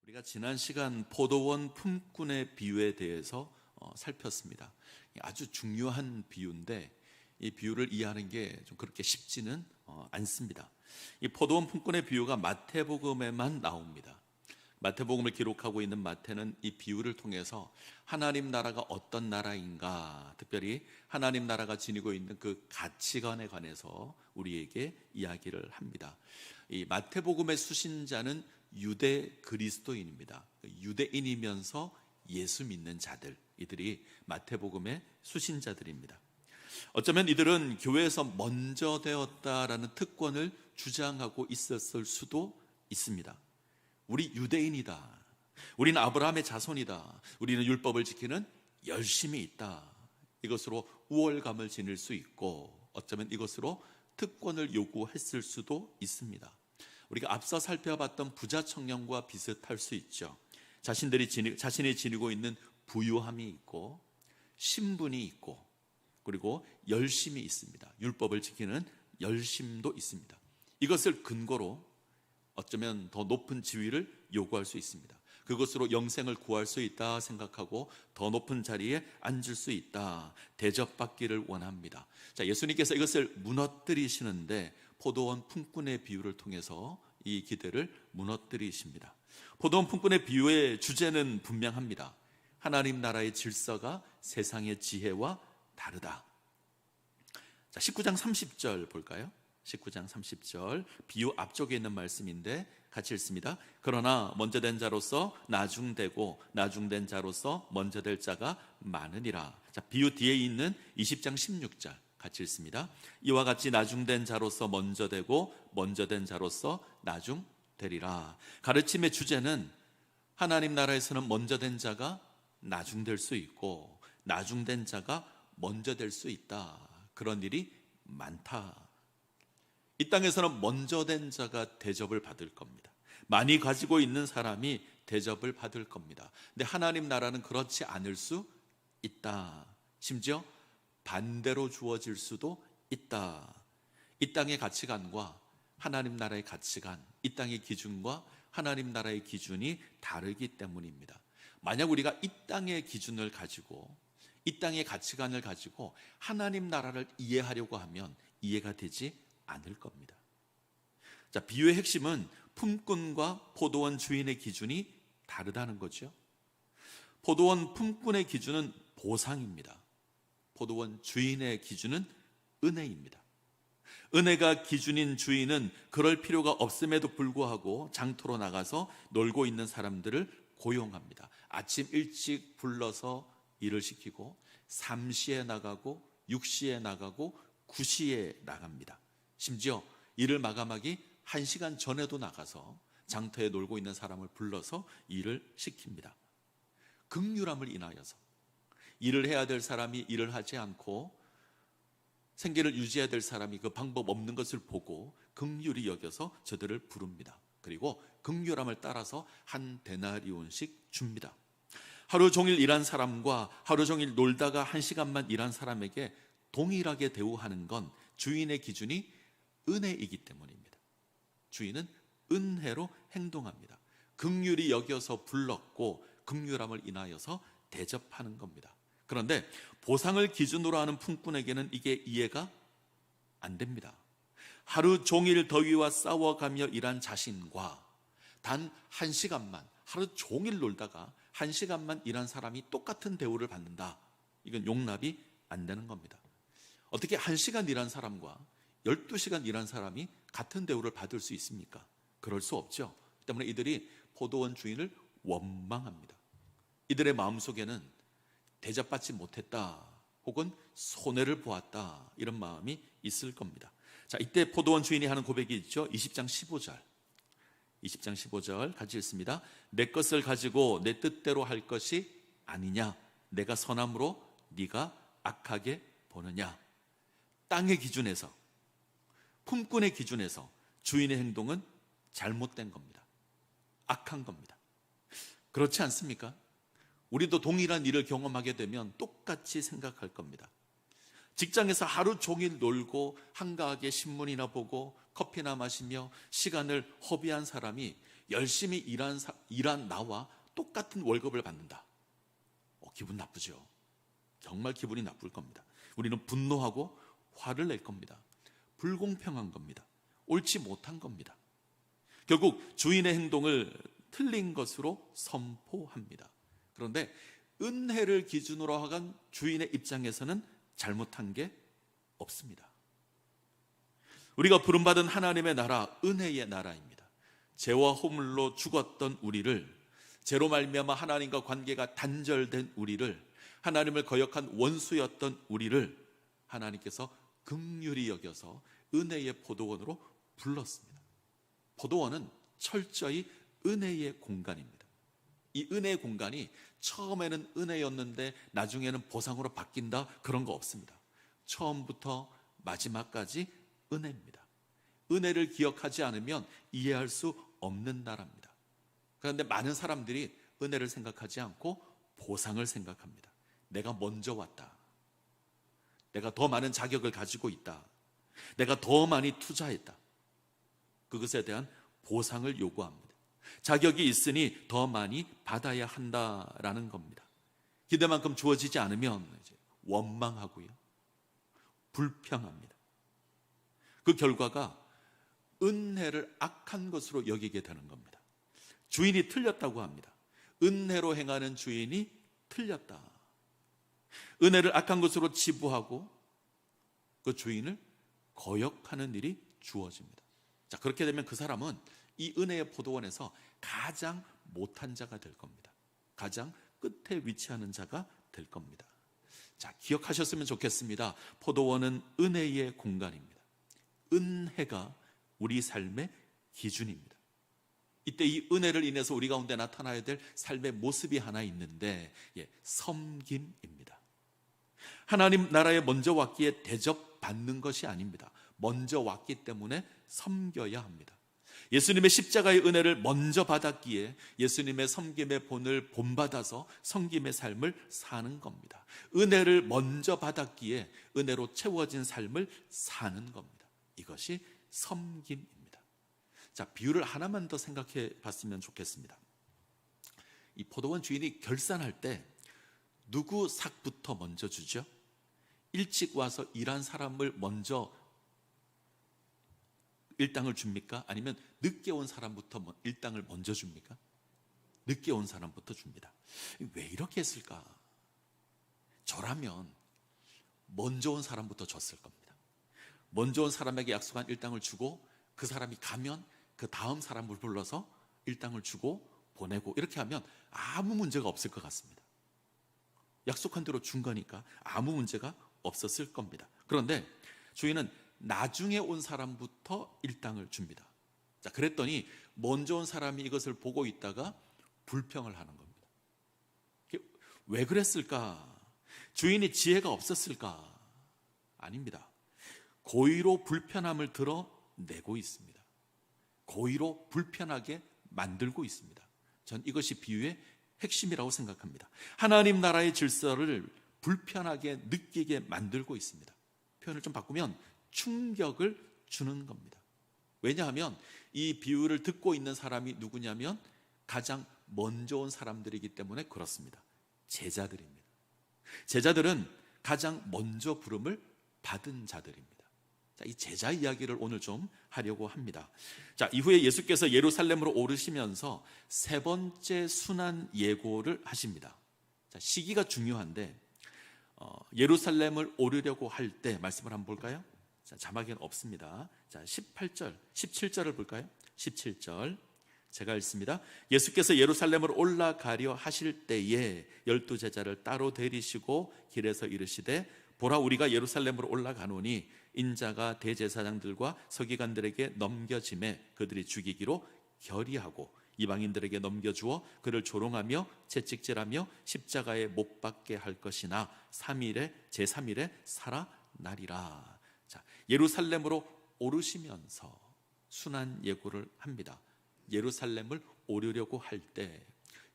우리가 지난 시간 포도원 품꾼의 비유에 대해서 살폈습니다. 아주 중요한 비유인데 이 비유를 이해하는 게 좀 그렇게 쉽지는 않습니다. 이 포도원 품꾼의 비유가 마태복음에만 나옵니다. 마태복음을 기록하고 있는 마태는 이 비유를 통해서 하나님 나라가 어떤 나라인가, 특별히 하나님 나라가 지니고 있는 그 가치관에 관해서 우리에게 이야기를 합니다. 이 마태복음의 수신자는 유대 그리스도인입니다. 유대인이면서 예수 믿는 자들, 이들이 마태복음의 수신자들입니다. 어쩌면 이들은 교회에서 먼저 되었다라는 특권을 주장하고 있었을 수도 있습니다. 우리 유대인이다, 우리는 아브라함의 자손이다, 우리는 율법을 지키는 열심이 있다, 이것으로 우월감을 지닐 수 있고, 어쩌면 이것으로 특권을 요구했을 수도 있습니다. 우리가 앞서 살펴봤던 부자 청년과 비슷할 수 있죠. 자신이 지니고 있는 부유함이 있고 신분이 있고 그리고 열심이 있습니다. 율법을 지키는 열심도 있습니다. 이것을 근거로 어쩌면 더 높은 지위를 요구할 수 있습니다. 그것으로 영생을 구할 수 있다 생각하고 더 높은 자리에 앉을 수 있다, 대접받기를 원합니다. 자, 예수님께서 이것을 무너뜨리시는데 포도원 품꾼의 비유를 통해서 이 기대를 무너뜨리십니다. 포도원 품꾼의 비유의 주제는 분명합니다. 하나님 나라의 질서가 세상의 지혜와 다르다. 자, 19장 30절 볼까요? 19장 30절 비유 앞쪽에 있는 말씀인데 같이 읽습니다. 그러나 먼저 된 자로서 나중되고 나중된 자로서 먼저 될 자가 많으니라. 자, 비유 뒤에 있는 20장 16절 같이 읽습니다. 이와 같이 나중된 자로서 먼저 되고 먼저 된 자로서 나중되리라. 가르침의 주제는 하나님 나라에서는 먼저 된 자가 나중될 수 있고 나중된 자가 먼저 될 수 있다. 그런 일이 많다. 이 땅에서는 먼저 된 자가 대접을 받을 겁니다. 많이 가지고 있는 사람이 대접을 받을 겁니다. 근데 하나님 나라는 그렇지 않을 수 있다. 심지어 반대로 주어질 수도 있다. 이 땅의 가치관과 하나님 나라의 가치관, 이 땅의 기준과 하나님 나라의 기준이 다르기 때문입니다. 만약 우리가 이 땅의 기준을 가지고 이 땅의 가치관을 가지고 하나님 나라를 이해하려고 하면 이해가 되지 않을 겁니다. 자, 비유의 핵심은 품꾼과 포도원 주인의 기준이 다르다는 거죠. 포도원 품꾼의 기준은 보상입니다. 포도원 주인의 기준은 은혜입니다. 은혜가 기준인 주인은 그럴 필요가 없음에도 불구하고 장터로 나가서 놀고 있는 사람들을 고용합니다. 아침 일찍 불러서 일을 시키고 3시에 나가고 6시에 나가고 9시에 나갑니다. 심지어 일을 마감하기 1시간 전에도 나가서 장터에 놀고 있는 사람을 불러서 일을 시킵니다. 긍휼함을 인하여서 일을 해야 될 사람이 일을 하지 않고 생계를 유지해야 될 사람이 그 방법 없는 것을 보고 긍휼히 여겨서 저들을 부릅니다. 그리고 긍휼함을 따라서 한 데나리온씩 줍니다. 하루 종일 일한 사람과 하루 종일 놀다가 1시간만 일한 사람에게 동일하게 대우하는 건 주인의 기준이 은혜이기 때문입니다. 주인은 은혜로 행동합니다. 긍휼히 여겨서 불렀고 긍휼함을 인하여서 대접하는 겁니다. 그런데 보상을 기준으로 하는 품꾼에게는 이게 이해가 안 됩니다. 하루 종일 더위와 싸워가며 일한 자신과 단 1시간만, 하루 종일 놀다가 1시간만 일한 사람이 똑같은 대우를 받는다. 이건 용납이 안 되는 겁니다. 어떻게 1시간 일한 사람과 12시간 일한 사람이 같은 대우를 받을 수 있습니까? 그럴 수 없죠. 때문에 이들이 포도원 주인을 원망합니다. 이들의 마음속에는 대접받지 못했다 혹은 손해를 보았다, 이런 마음이 있을 겁니다. 자, 이때 포도원 주인이 하는 고백이 있죠. 20장 15절 같이 읽습니다. 내 것을 가지고 내 뜻대로 할 것이 아니냐, 내가 선함으로 네가 악하게 보느냐. 땅의 기준에서, 품꾼의 기준에서 주인의 행동은 잘못된 겁니다. 악한 겁니다. 그렇지 않습니까? 우리도 동일한 일을 경험하게 되면 똑같이 생각할 겁니다. 직장에서 하루 종일 놀고 한가하게 신문이나 보고 커피나 마시며 시간을 허비한 사람이 열심히 일한 나와 똑같은 월급을 받는다. 기분 나쁘죠. 정말 기분이 나쁠 겁니다. 우리는 분노하고 화를 낼 겁니다. 불공평한 겁니다. 옳지 못한 겁니다. 결국 주인의 행동을 틀린 것으로 선포합니다. 그런데 은혜를 기준으로 하간 주인의 입장에서는 잘못한 게 없습니다. 우리가 부름받은 하나님의 나라, 은혜의 나라입니다. 죄와 허물로 죽었던 우리를, 죄로 말미암아 하나님과 관계가 단절된 우리를, 하나님을 거역한 원수였던 우리를 하나님께서 긍휼히 여겨서 은혜의 포도원으로 불렀습니다. 포도원은 철저히 은혜의 공간입니다. 이 은혜의 공간이 처음에는 은혜였는데 나중에는 보상으로 바뀐다, 그런 거 없습니다. 처음부터 마지막까지 은혜입니다. 은혜를 기억하지 않으면 이해할 수 없는 나라입니다. 그런데 많은 사람들이 은혜를 생각하지 않고 보상을 생각합니다. 내가 먼저 왔다, 내가 더 많은 자격을 가지고 있다, 내가 더 많이 투자했다, 그것에 대한 보상을 요구합니다. 자격이 있으니 더 많이 받아야 한다라는 겁니다. 기대만큼 주어지지 않으면 이제 원망하고요, 불평합니다. 그 결과가 은혜를 악한 것으로 여기게 되는 겁니다. 주인이 틀렸다고 합니다. 은혜로 행하는 주인이 틀렸다. 은혜를 악한 것으로 치부하고 그 주인을 거역하는 일이 주어집니다. 자, 그렇게 되면 그 사람은 이 은혜의 포도원에서 가장 못한 자가 될 겁니다. 가장 끝에 위치하는 자가 될 겁니다. 자, 기억하셨으면 좋겠습니다. 포도원은 은혜의 공간입니다. 은혜가 우리 삶의 기준입니다. 이때 이 은혜를 인해서 우리 가운데 나타나야 될 삶의 모습이 하나 있는데, 섬김입니다. 하나님 나라에 먼저 왔기에 대접받는 것이 아닙니다. 먼저 왔기 때문에 섬겨야 합니다. 예수님의 십자가의 은혜를 먼저 받았기에 예수님의 섬김의 본을 본받아서 섬김의 삶을 사는 겁니다. 은혜를 먼저 받았기에 은혜로 채워진 삶을 사는 겁니다. 이것이 섬김입니다. 자, 비유를 하나만 더 생각해 봤으면 좋겠습니다. 이 포도원 주인이 결산할 때 누구 삭부터 먼저 주죠? 일찍 와서 일한 사람을 먼저 일당을 줍니까? 아니면 늦게 온 사람부터 일당을 먼저 줍니까? 늦게 온 사람부터 줍니다. 왜 이렇게 했을까? 저라면 먼저 온 사람부터 줬을 겁니다. 먼저 온 사람에게 약속한 일당을 주고 그 사람이 가면 그 다음 사람을 불러서 일당을 주고 보내고, 이렇게 하면 아무 문제가 없을 것 같습니다. 약속한 대로 준 거니까 아무 문제가 없었을 겁니다. 그런데 주인은 나중에 온 사람부터 일당을 줍니다. 자, 그랬더니 먼저 온 사람이 이것을 보고 있다가 불평을 하는 겁니다. 왜 그랬을까? 주인이 지혜가 없었을까? 아닙니다. 고의로 불편함을 드러내고 있습니다. 고의로 불편하게 만들고 있습니다. 전 이것이 비유의 핵심이라고 생각합니다. 하나님 나라의 질서를 불편하게 느끼게 만들고 있습니다. 표현을 좀 바꾸면 충격을 주는 겁니다. 왜냐하면 이 비유를 듣고 있는 사람이 누구냐면 가장 먼저 온 사람들이기 때문에 그렇습니다. 제자들입니다. 제자들은 가장 먼저 부름을 받은 자들입니다. 자, 이 제자 이야기를 오늘 좀 하려고 합니다. 자, 이후에 예수께서 예루살렘으로 오르시면서 세 번째 순환 예고를 하십니다. 자, 시기가 중요한데 예루살렘을 오르려고 할 때 말씀을 한번 볼까요? 자, 자막에는 없습니다. 자, 18절, 17절을 볼까요? 17절 제가 읽습니다. 예수께서 예루살렘으로 올라가려 하실 때에 12제자를 따로 데리시고 길에서 이르시되 보라, 우리가 예루살렘으로 올라가노니 인자가 대제사장들과 서기관들에게 넘겨짐에 그들이 죽이기로 결의하고 이방인들에게 넘겨주어 그를 조롱하며 채찍질하며 십자가에 못 박게 할 것이나 제3일에 살아나리라. 자, 예루살렘으로 오르시면서 순환 예고를 합니다. 예루살렘을 오르려고 할 때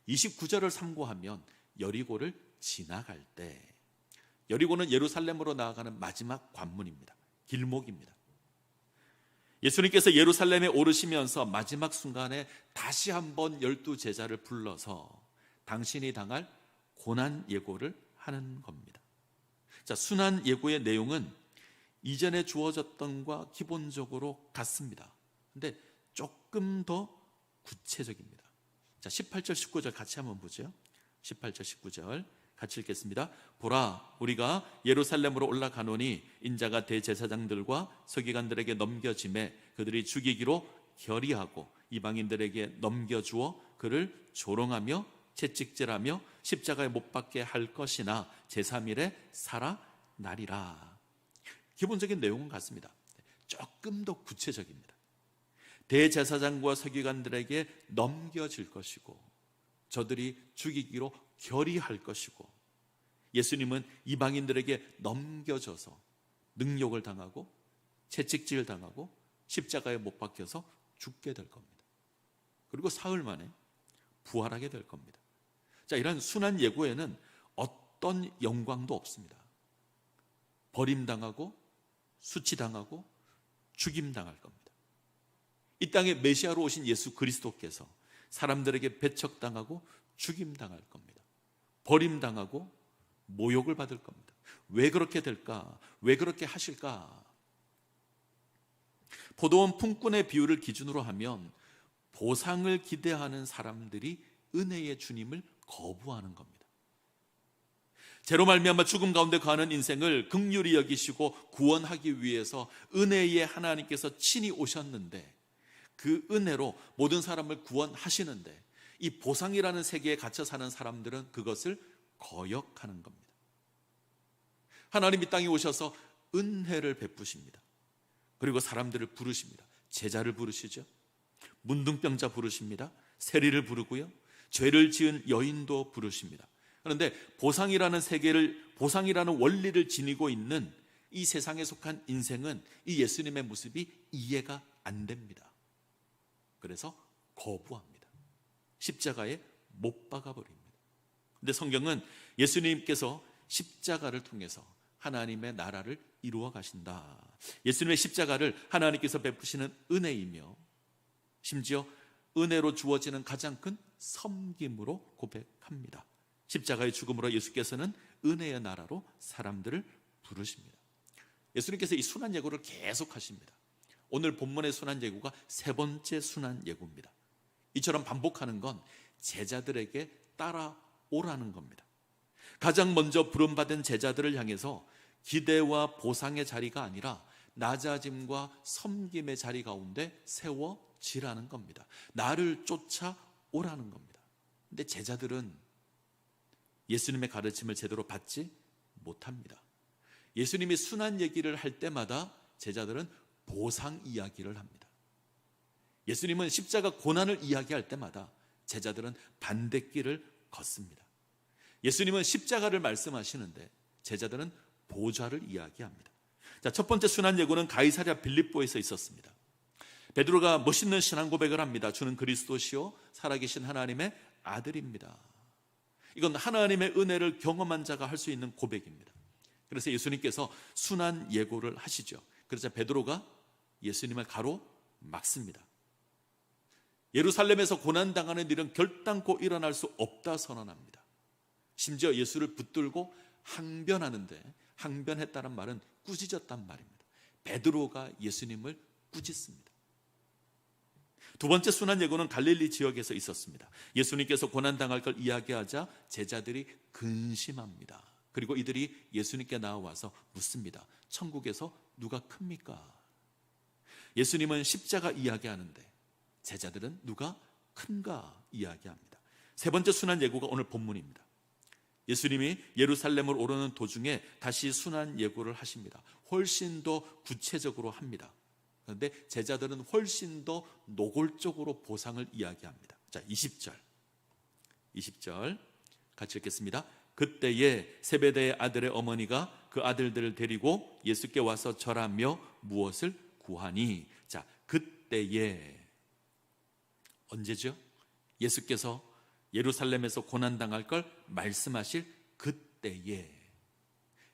29절을 참고하면 여리고를 지나갈 때, 여리고는 예루살렘으로 나아가는 마지막 관문입니다. 길목입니다. 예수님께서 예루살렘에 오르시면서 마지막 순간에 다시 한번 12제자를 불러서 당신이 당할 고난 예고를 하는 겁니다. 자, 순환 예고의 내용은 이전에 주어졌던 것과 기본적으로 같습니다. 근데 조금 더 구체적입니다. 자, 18절 19절 같이 한번 보죠. 18절 19절 같이 읽겠습니다. 보라, 우리가 예루살렘으로 올라가노니 인자가 대제사장들과 서기관들에게 넘겨짐에 그들이 죽이기로 결의하고 이방인들에게 넘겨주어 그를 조롱하며 채찍질하며 십자가에 못 박게 할 것이나 제3일에 살아나리라. 기본적인 내용은 같습니다. 조금 더 구체적입니다. 대제사장과 서기관들에게 넘겨질 것이고 저들이 죽이기로 결의할 것이고 예수님은 이방인들에게 넘겨져서 능욕을 당하고 채찍질 당하고 십자가에 못 박혀서 죽게 될 겁니다. 그리고 사흘 만에 부활하게 될 겁니다. 자, 이런 순환 예고에는 어떤 영광도 없습니다. 버림당하고 수치당하고 죽임당할 겁니다. 이 땅에 메시아로 오신 예수 그리스도께서 사람들에게 배척당하고 죽임당할 겁니다. 버림당하고 모욕을 받을 겁니다. 왜 그렇게 될까? 왜 그렇게 하실까? 포도원 품꾼의 비유를 기준으로 하면 보상을 기대하는 사람들이 은혜의 주님을 거부하는 겁니다. 죄로 말미암아 죽음 가운데 거하는 인생을 긍휼히 여기시고 구원하기 위해서 은혜의 하나님께서 친히 오셨는데 그 은혜로 모든 사람을 구원하시는데 이 보상이라는 세계에 갇혀 사는 사람들은 그것을 거역하는 겁니다. 하나님이 땅에 오셔서 은혜를 베푸십니다. 그리고 사람들을 부르십니다. 제자를 부르시죠. 문둥병자 부르십니다. 세리를 부르고요. 죄를 지은 여인도 부르십니다. 그런데 보상이라는 원리를 지니고 있는 이 세상에 속한 인생은 이 예수님의 모습이 이해가 안 됩니다. 그래서 거부합니다. 십자가에 못 박아버립니다. 그런데 성경은 예수님께서 십자가를 통해서 하나님의 나라를 이루어 가신다. 예수님의 십자가를 하나님께서 베푸시는 은혜이며 심지어 은혜로 주어지는 가장 큰 섬김으로 고백합니다. 십자가의 죽음으로 예수께서는 은혜의 나라로 사람들을 부르십니다. 예수님께서 이 순환 예고를 계속 하십니다. 오늘 본문의 순환 예고가 세 번째 순환 예고입니다. 이처럼 반복하는 건 제자들에게 따라오라는 겁니다. 가장 먼저 부름받은 제자들을 향해서 기대와 보상의 자리가 아니라 낮아짐과 섬김의 자리 가운데 세워지라는 겁니다. 나를 쫓아오라는 겁니다. 근데 제자들은 예수님의 가르침을 제대로 받지 못합니다. 예수님이 순환 얘기를 할 때마다 제자들은 보상 이야기를 합니다. 예수님은 십자가 고난을 이야기할 때마다 제자들은 반대길을 걷습니다. 예수님은 십자가를 말씀하시는데 제자들은 보좌를 이야기합니다. 자, 첫 번째 순환 예고는 가이사랴 빌립보에서 있었습니다. 베드로가 멋있는 신앙 고백을 합니다. 주는 그리스도시요 살아계신 하나님의 아들입니다. 이건 하나님의 은혜를 경험한 자가 할 수 있는 고백입니다. 그래서 예수님께서 순환 예고를 하시죠. 그래서 베드로가 예수님을 가로막습니다. 예루살렘에서 고난당하는 일은 결단코 일어날 수 없다 선언합니다. 심지어 예수를 붙들고 항변하는데 항변했다는 말은 꾸짖었단 말입니다. 베드로가 예수님을 꾸짖습니다. 두 번째 순환 예고는 갈릴리 지역에서 있었습니다. 예수님께서 고난당할 걸 이야기하자 제자들이 근심합니다. 그리고 이들이 예수님께 나와서 묻습니다. 천국에서 누가 큽니까? 예수님은 십자가 이야기하는데 제자들은 누가 큰가 이야기합니다. 세 번째 순환 예고가 오늘 본문입니다. 예수님이 예루살렘을 오르는 도중에 다시 순환 예고를 하십니다. 훨씬 더 구체적으로 합니다. 그런데 제자들은 훨씬 더 노골적으로 보상을 이야기합니다. 자, 20절 같이 읽겠습니다. 그때에 세베대의 아들의 어머니가 그 아들들을 데리고 예수께 와서 절하며 무엇을 구하니. 자, 그때에 언제죠? 예수께서 예루살렘에서 고난당할 걸 말씀하실 그때에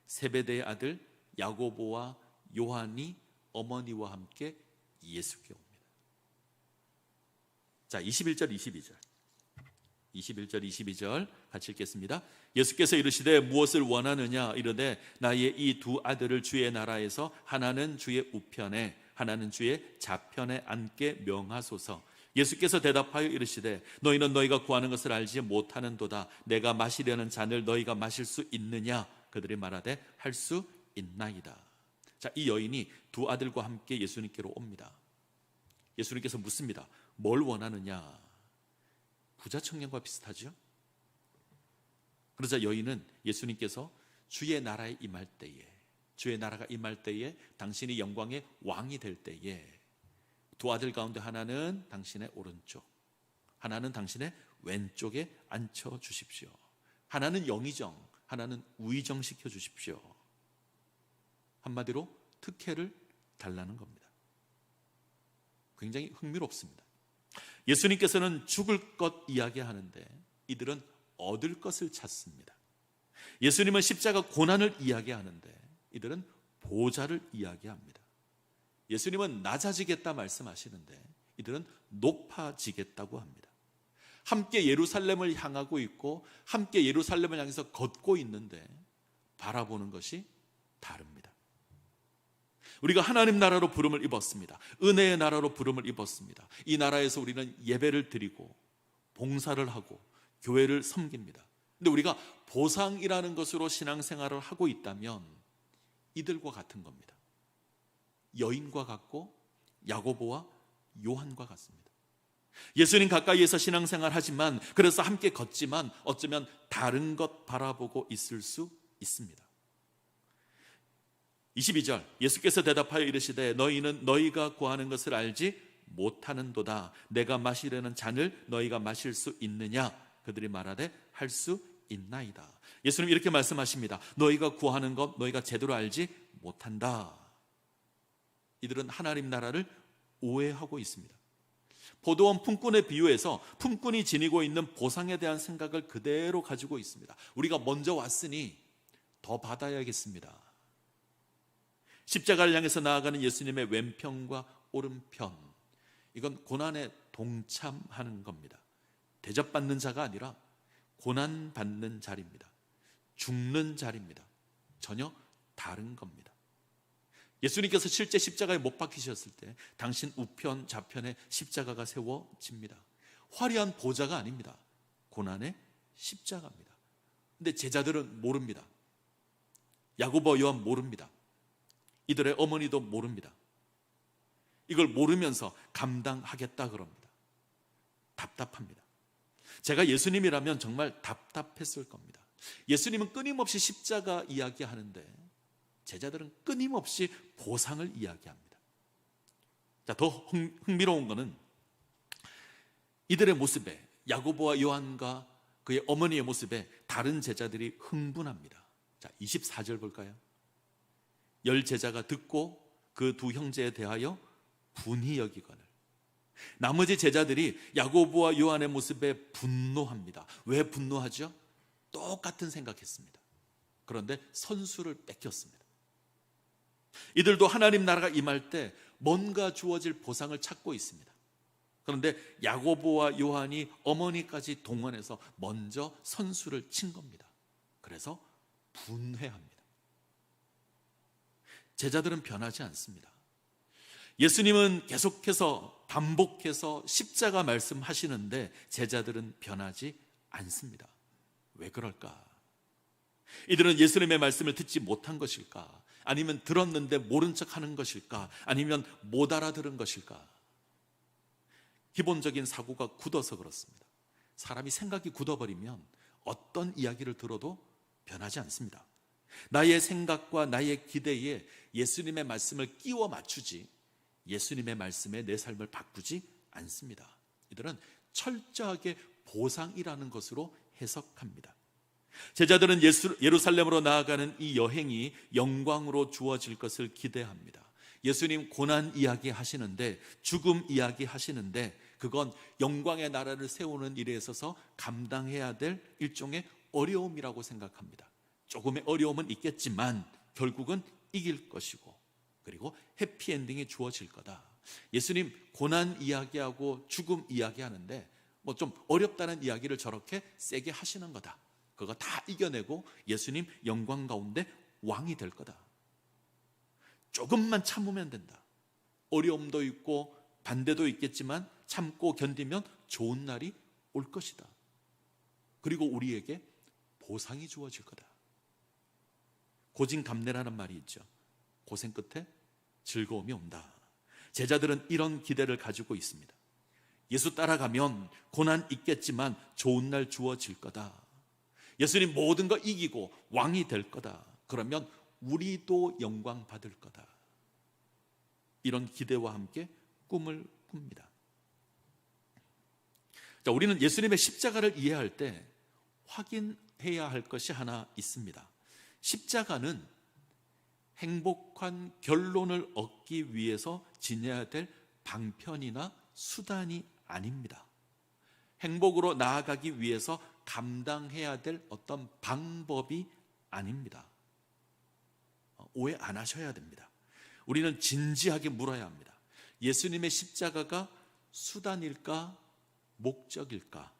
세베대의 아들 야고보와 요한이 어머니와 함께 예수께 옵니다. 자, 21절 22절 21절 22절 같이 읽겠습니다. 예수께서 이르시되 무엇을 원하느냐 이르되 나의 이 두 아들을 주의 나라에서 하나는 주의 우편에 하나는 주의 좌편에 앉게 명하소서. 예수께서 대답하여 이르시되 너희는 너희가 구하는 것을 알지 못하는도다. 내가 마시려는 잔을 너희가 마실 수 있느냐? 그들이 말하되 할 수 있나이다. 자, 이 여인이 두 아들과 함께 예수님께로 옵니다. 예수님께서 묻습니다. 뭘 원하느냐? 부자 청년과 비슷하죠? 그러자 여인은 예수님께서 주의 나라에 임할 때에, 주의 나라가 임할 때에 당신이 영광의 왕이 될 때에 두 아들 가운데 하나는 당신의 오른쪽, 하나는 당신의 왼쪽에 앉혀 주십시오. 하나는 영의정, 하나는 우의정 시켜 주십시오. 한마디로 특혜를 달라는 겁니다. 굉장히 흥미롭습니다. 예수님께서는 죽을 것 이야기하는데 이들은 얻을 것을 찾습니다. 예수님은 십자가 고난을 이야기하는데 이들은 보좌를 이야기합니다. 예수님은 낮아지겠다 말씀하시는데 이들은 높아지겠다고 합니다. 함께 예루살렘을 향하고 있고 함께 예루살렘을 향해서 걷고 있는데 바라보는 것이 다릅니다. 우리가 하나님 나라로 부름을 입었습니다. 은혜의 나라로 부름을 입었습니다. 이 나라에서 우리는 예배를 드리고 봉사를 하고 교회를 섬깁니다. 근데 우리가 보상이라는 것으로 신앙생활을 하고 있다면 이들과 같은 겁니다. 여인과 같고 야고보와 요한과 같습니다. 예수님 가까이에서 신앙생활 하지만, 그래서 함께 걷지만 어쩌면 다른 것 바라보고 있을 수 있습니다. 22절 예수께서 대답하여 이르시되 너희는 너희가 구하는 것을 알지 못하는도다. 내가 마시려는 잔을 너희가 마실 수 있느냐? 그들이 말하되 할 수 있나이다. 예수님 이렇게 말씀하십니다. 너희가 구하는 것 너희가 제대로 알지 못한다. 이들은 하나님 나라를 오해하고 있습니다. 포도원 품꾼의 비유에서 품꾼이 지니고 있는 보상에 대한 생각을 그대로 가지고 있습니다. 우리가 먼저 왔으니 더 받아야겠습니다. 십자가를 향해서 나아가는 예수님의 왼편과 오른편, 이건 고난에 동참하는 겁니다. 대접받는 자가 아니라 고난받는 자리입니다. 죽는 자리입니다. 전혀 다른 겁니다. 예수님께서 실제 십자가에 못 박히셨을 때 당신 우편 좌편에 십자가가 세워집니다. 화려한 보좌가 아닙니다. 고난의 십자가입니다. 근데 제자들은 모릅니다. 야고보 요한 모릅니다. 이들의 어머니도 모릅니다. 이걸 모르면서 감당하겠다 그럽니다. 답답합니다. 제가 예수님이라면 정말 답답했을 겁니다. 예수님은 끊임없이 십자가 이야기하는데 제자들은 끊임없이 보상을 이야기합니다. 자, 더 흥미로운 것은 이들의 모습에, 야고보와 요한과 그의 어머니의 모습에 다른 제자들이 흥분합니다. 자, 24절 볼까요? 열 제자가 듣고 그 두 형제에 대하여 분히 여기거늘. 나머지 제자들이 야고보와 요한의 모습에 분노합니다. 왜 분노하죠? 똑같은 생각했습니다. 그런데 선수를 뺏겼습니다. 이들도 하나님 나라가 임할 때 뭔가 주어질 보상을 찾고 있습니다. 그런데 야고보와 요한이 어머니까지 동원해서 먼저 선수를 친 겁니다. 그래서 분해합니다. 제자들은 변하지 않습니다. 예수님은 계속해서 반복해서 십자가 말씀하시는데 제자들은 변하지 않습니다. 왜 그럴까? 이들은 예수님의 말씀을 듣지 못한 것일까? 아니면 들었는데 모른 척 하는 것일까? 아니면 못 알아들은 것일까? 기본적인 사고가 굳어서 그렇습니다. 사람이 생각이 굳어버리면 어떤 이야기를 들어도 변하지 않습니다. 나의 생각과 나의 기대에 예수님의 말씀을 끼워 맞추지 예수님의 말씀에 내 삶을 바꾸지 않습니다. 이들은 철저하게 보상이라는 것으로 해석합니다. 제자들은 예루살렘으로 나아가는 이 여행이 영광으로 주어질 것을 기대합니다. 예수님 고난 이야기 하시는데, 죽음 이야기 하시는데, 그건 영광의 나라를 세우는 일에 있어서 감당해야 될 일종의 어려움이라고 생각합니다. 조금의 어려움은 있겠지만 결국은 이길 것이고, 그리고 해피엔딩이 주어질 거다. 예수님 고난 이야기하고 죽음 이야기하는데 뭐 좀 어렵다는 이야기를 저렇게 세게 하시는 거다. 그거 다 이겨내고 예수님 영광 가운데 왕이 될 거다. 조금만 참으면 된다. 어려움도 있고 반대도 있겠지만 참고 견디면 좋은 날이 올 것이다. 그리고 우리에게 보상이 주어질 거다. 고진감래라는 말이 있죠. 고생 끝에 즐거움이 온다. 제자들은 이런 기대를 가지고 있습니다. 예수 따라가면 고난 있겠지만 좋은 날 주어질 거다. 예수님 모든 거 이기고 왕이 될 거다. 그러면 우리도 영광 받을 거다. 이런 기대와 함께 꿈을 꿉니다. 자, 우리는 예수님의 십자가를 이해할 때 확인해야 할 것이 하나 있습니다. 십자가는 행복한 결론을 얻기 위해서 지녀야 될 방편이나 수단이 아닙니다. 행복으로 나아가기 위해서 감당해야 될 어떤 방법이 아닙니다. 오해 안 하셔야 됩니다. 우리는 진지하게 물어야 합니다. 예수님의 십자가가 수단일까? 목적일까?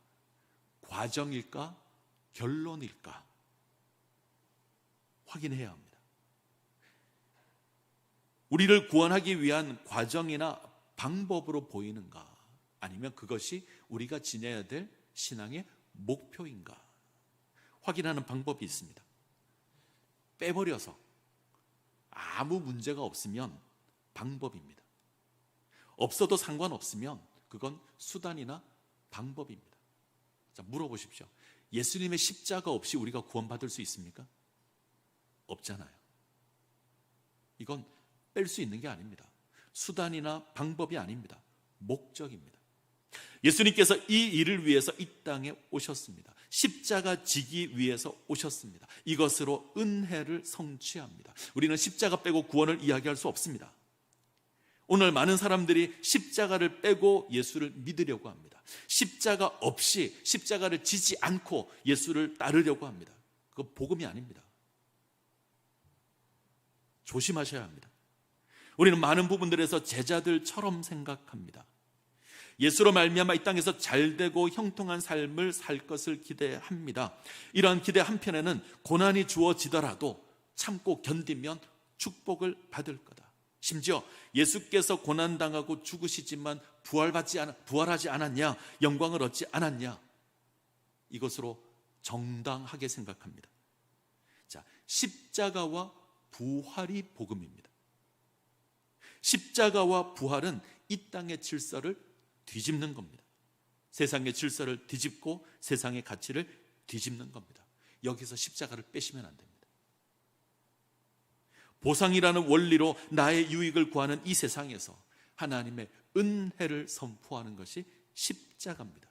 과정일까? 결론일까? 확인해야 합니다. 우리를 구원하기 위한 과정이나 방법으로 보이는가? 아니면 그것이 우리가 지녀야 될 신앙의 목표인가? 확인하는 방법이 있습니다. 빼버려서 아무 문제가 없으면 방법입니다. 없어도 상관없으면 그건 수단이나 방법입니다. 자, 물어보십시오. 예수님의 십자가 없이 우리가 구원받을 수 있습니까? 없잖아요. 이건 뺄 수 있는 게 아닙니다. 수단이나 방법이 아닙니다. 목적입니다. 예수님께서 이 일을 위해서 이 땅에 오셨습니다. 십자가 지기 위해서 오셨습니다. 이것으로 은혜를 성취합니다. 우리는 십자가 빼고 구원을 이야기할 수 없습니다. 오늘 많은 사람들이 십자가를 빼고 예수를 믿으려고 합니다. 십자가 없이, 십자가를 지지 않고 예수를 따르려고 합니다. 그거 복음이 아닙니다. 조심하셔야 합니다. 우리는 많은 부분들에서 제자들처럼 생각합니다. 예수로 말미암아 이 땅에서 잘되고 형통한 삶을 살 것을 기대합니다. 이러한 기대 한편에는 고난이 주어지더라도 참고 견디면 축복을 받을 거다. 심지어 예수께서 고난당하고 죽으시지만 부활하지 않았냐, 영광을 얻지 않았냐, 이것으로 정당하게 생각합니다. 자, 십자가와 부활이 복음입니다. 십자가와 부활은 이 땅의 질서를 뒤집는 겁니다. 세상의 질서를 뒤집고 세상의 가치를 뒤집는 겁니다. 여기서 십자가를 빼시면 안 됩니다. 보상이라는 원리로 나의 유익을 구하는 이 세상에서 하나님의 은혜를 선포하는 것이 십자가입니다.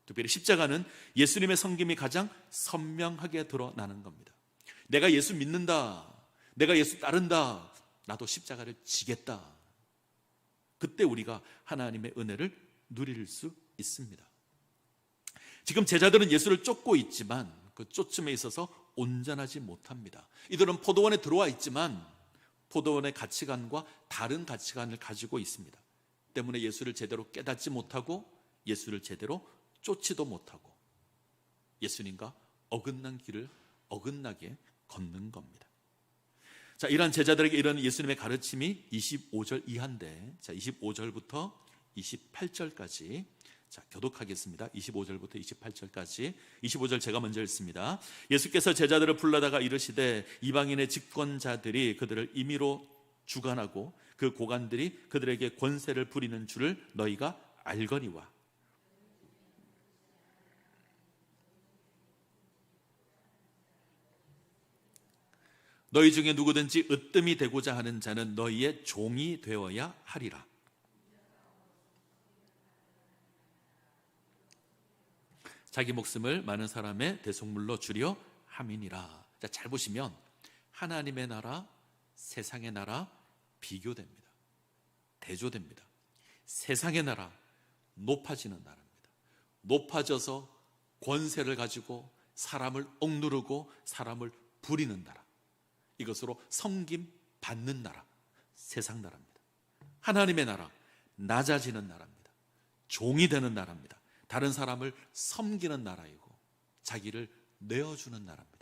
특별히 십자가는 예수님의 섬김이 가장 선명하게 드러나는 겁니다. 내가 예수 믿는다, 내가 예수 따른다, 나도 십자가를 지겠다. 그때 우리가 하나님의 은혜를 누릴 수 있습니다. 지금 제자들은 예수를 쫓고 있지만 그 쫓음에 있어서 온전하지 못합니다. 이들은 포도원에 들어와 있지만 포도원의 가치관과 다른 가치관을 가지고 있습니다. 때문에 예수를 제대로 깨닫지 못하고 예수를 제대로 쫓지도 못하고 예수님과 어긋난 길을 어긋나게 걷는 겁니다. 자, 이러한 제자들에게 이런 예수님의 가르침이 25절 이하인데, 자, 25절부터 28절까지 자, 교독하겠습니다. 25절부터 28절까지. 25절 제가 먼저 읽습니다. 예수께서 제자들을 불러다가 이르시되 이방인의 집권자들이 그들을 임의로 주관하고 그 고관들이 그들에게 권세를 부리는 줄을 너희가 알거니와. 너희 중에 누구든지 으뜸이 되고자 하는 자는 너희의 종이 되어야 하리라. 자기 목숨을 많은 사람의 대속물로 주려 함이니라. 자, 잘 보시면 하나님의 나라, 세상의 나라 비교됩니다. 대조됩니다. 세상의 나라, 높아지는 나라입니다. 높아져서 권세를 가지고 사람을 억누르고 사람을 부리는 나라. 이것으로 섬김 받는 나라, 세상 나라입니다. 하나님의 나라, 낮아지는 나라입니다. 종이 되는 나라입니다. 다른 사람을 섬기는 나라이고 자기를 내어주는 나라입니다.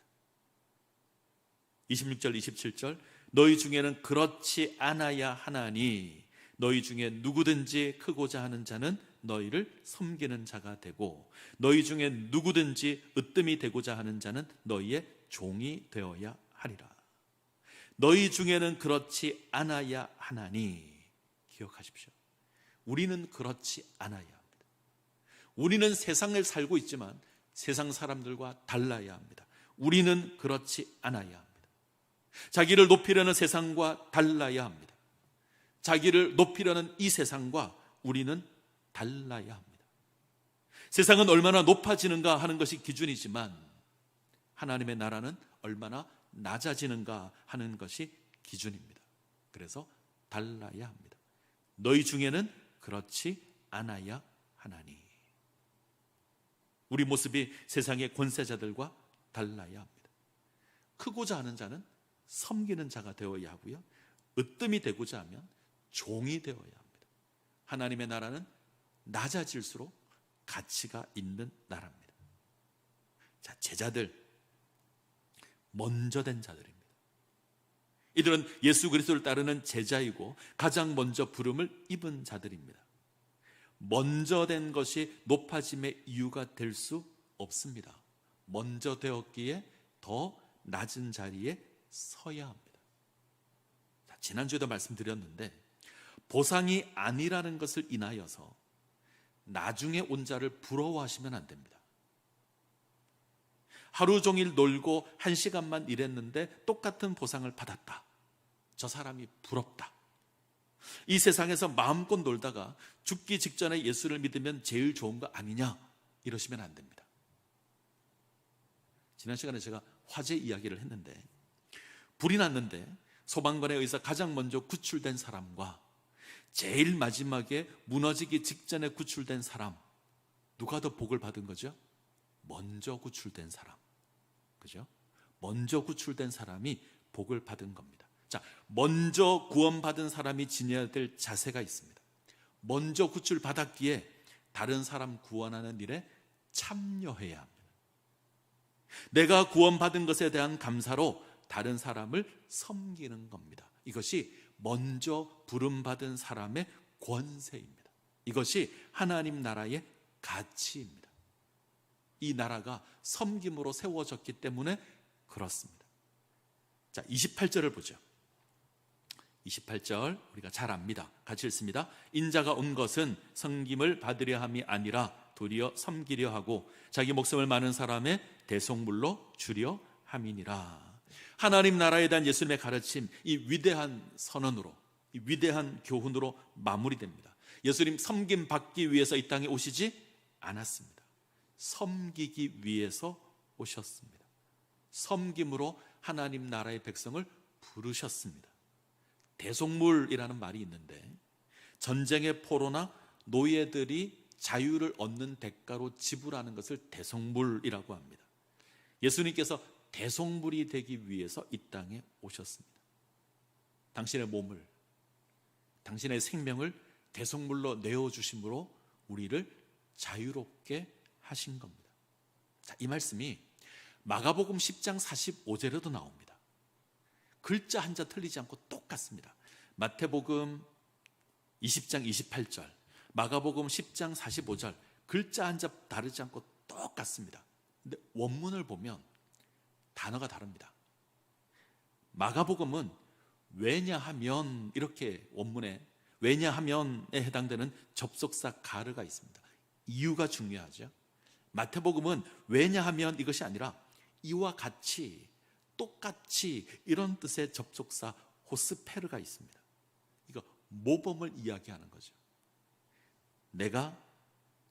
26절 27절 너희 중에는 그렇지 않아야 하나니 너희 중에 누구든지 크고자 하는 자는 너희를 섬기는 자가 되고 너희 중에 누구든지 으뜸이 되고자 하는 자는 너희의 종이 되어야 하리라. 너희 중에는 그렇지 않아야 하나니, 기억하십시오. 우리는 그렇지 않아야 합니다. 우리는 세상을 살고 있지만 세상 사람들과 달라야 합니다. 우리는 그렇지 않아야 합니다. 자기를 높이려는 세상과 달라야 합니다. 자기를 높이려는 이 세상과 우리는 달라야 합니다. 세상은 얼마나 높아지는가 하는 것이 기준이지만 하나님의 나라는 얼마나 낮아지는가 하는 것이 기준입니다. 그래서 달라야 합니다. 너희 중에는 그렇지 않아야 하나니. 우리 모습이 세상의 권세자들과 달라야 합니다. 크고자 하는 자는 섬기는 자가 되어야 하고요, 으뜸이 되고자 하면 종이 되어야 합니다. 하나님의 나라는 낮아질수록 가치가 있는 나라입니다. 자, 제자들, 먼저 된 자들입니다. 이들은 예수 그리스도를 따르는 제자이고 가장 먼저 부름을 입은 자들입니다. 먼저 된 것이 높아짐의 이유가 될 수 없습니다. 먼저 되었기에 더 낮은 자리에 서야 합니다. 자, 지난주에도 말씀드렸는데 보상이 아니라는 것을 인하여서 나중에 온 자를 부러워하시면 안 됩니다. 하루 종일 놀고 1시간만 일했는데 똑같은 보상을 받았다. 저 사람이 부럽다. 이 세상에서 마음껏 놀다가 죽기 직전에 예수를 믿으면 제일 좋은 거 아니냐, 이러시면 안 됩니다. 지난 시간에 제가 화재 이야기를 했는데 불이 났는데 소방관에 의해서 가장 먼저 구출된 사람과 제일 마지막에 무너지기 직전에 구출된 사람, 누가 더 복을 받은 거죠? 먼저 구출된 사람. 그죠? 먼저 구출된 사람이 복을 받은 겁니다. 자, 먼저 구원받은 사람이 지녀야 될 자세가 있습니다. 먼저 구출받았기에 다른 사람 구원하는 일에 참여해야 합니다. 내가 구원받은 것에 대한 감사로 다른 사람을 섬기는 겁니다. 이것이 먼저 부름받은 사람의 권세입니다. 이것이 하나님 나라의 가치입니다. 이 나라가 섬김으로 세워졌기 때문에 그렇습니다. 자, 28절을 보죠. 28절 우리가 잘 압니다. 같이 읽습니다. 인자가 온 것은 섬김을 받으려 함이 아니라 도리어 섬기려 하고 자기 목숨을 많은 사람의 대속물로 주려 함이니라. 하나님 나라에 대한 예수님의 가르침, 이 위대한 선언으로, 이 위대한 교훈으로 마무리됩니다. 예수님 섬김 받기 위해서 이 땅에 오시지 않았습니다. 섬기기 위해서 오셨습니다. 섬김으로 하나님 나라의 백성을 부르셨습니다. 대속물이라는 말이 있는데 전쟁의 포로나 노예들이 자유를 얻는 대가로 지불하는 것을 대속물이라고 합니다. 예수님께서 대속물이 되기 위해서 이 땅에 오셨습니다. 당신의 몸을, 당신의 생명을 대속물로 내어주심으로 우리를 자유롭게 하신 겁니다. 자, 이 말씀이 마가복음 10장 45절에도 나옵니다. 글자 한자 틀리지 않고 똑같습니다. 마태복음 20장 28절, 마가복음 10장 45절, 글자 한자 다르지 않고 똑같습니다. 근데 원문을 보면 단어가 다릅니다. 마가복음은 왜냐하면, 이렇게 원문에 왜냐하면에 해당되는 접속사 가르가 있습니다. 이유가 중요하죠. 마태복음은 왜냐하면 이것이 아니라 이와 같이, 똑같이, 이런 뜻의 접속사 호스페르가 있습니다. 이거 모범을 이야기하는 거죠. 내가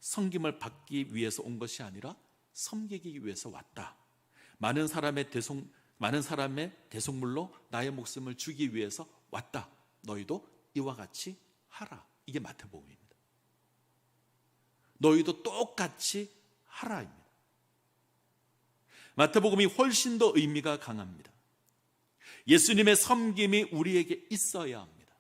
섬김을 받기 위해서 온 것이 아니라 섬기기 위해서 왔다. 많은 사람의 대속물로 나의 목숨을 주기 위해서 왔다. 너희도 이와 같이 하라. 이게 마태복음입니다. 너희도 똑같이 하라입니다. 마태복음이 훨씬 더 의미가 강합니다. 예수님의 섬김이 우리에게 있어야 합니다.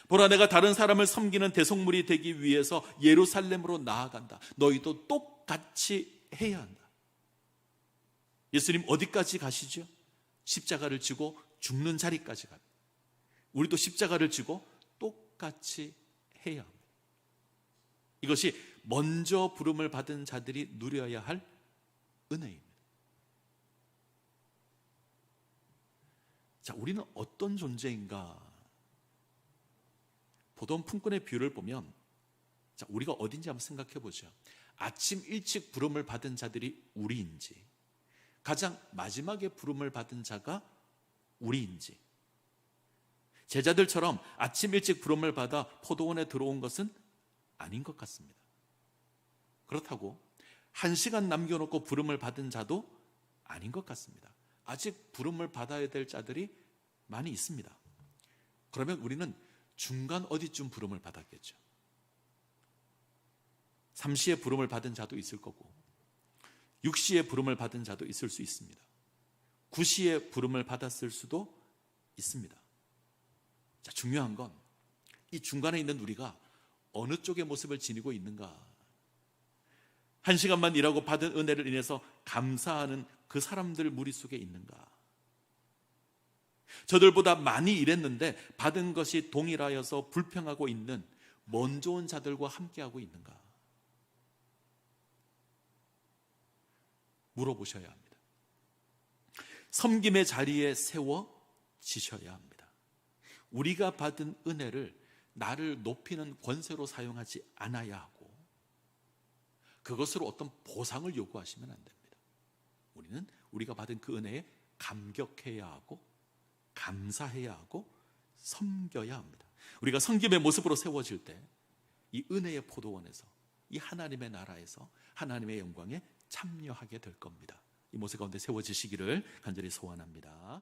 보라, 내가 다른 사람을 섬기는 대속물이 되기 위해서 예루살렘으로 나아간다. 너희도 똑같이 해야 한다. 예수님 어디까지 가시죠? 십자가를 지고 죽는 자리까지 갑니다. 우리도 십자가를 지고 똑같이 해야 합니다. 이것이 먼저 부름을 받은 자들이 누려야 할 은혜입니다. 자, 우리는 어떤 존재인가? 포도원 품꾼의 비유를 보면, 자, 우리가 어딘지 한번 생각해 보죠. 아침 일찍 부름을 받은 자들이 우리인지, 가장 마지막에 부름을 받은 자가 우리인지, 제자들처럼 아침 일찍 부름을 받아 포도원에 들어온 것은 아닌 것 같습니다. 그렇다고 1시간 남겨놓고 부름을 받은 자도 아닌 것 같습니다. 아직 부름을 받아야 될 자들이 많이 있습니다. 그러면 우리는 중간 어디쯤 부름을 받았겠죠. 3시에 부름을 받은 자도 있을 거고, 6시에 부름을 받은 자도 있을 수 있습니다. 9시에 부름을 받았을 수도 있습니다. 자, 중요한 건 이 중간에 있는 우리가 어느 쪽의 모습을 지니고 있는가. 1시간만 일하고 받은 은혜를 인해서 감사하는 그 사람들 무리 속에 있는가. 저들보다 많이 일했는데 받은 것이 동일하여서 불평하고 있는 먼저 온 자들과 함께하고 있는가. 물어보셔야 합니다. 섬김의 자리에 세워지셔야 합니다. 우리가 받은 은혜를 나를 높이는 권세로 사용하지 않아야 하고, 그것으로 어떤 보상을 요구하시면 안 됩니다. 우리는 우리가 받은 그 은혜에 감격해야 하고, 감사해야 하고, 섬겨야 합니다. 우리가 섬김의 모습으로 세워질 때 이 은혜의 포도원에서, 이 하나님의 나라에서 하나님의 영광에 참여하게 될 겁니다. 이 모습 가운데 세워지시기를 간절히 소원합니다.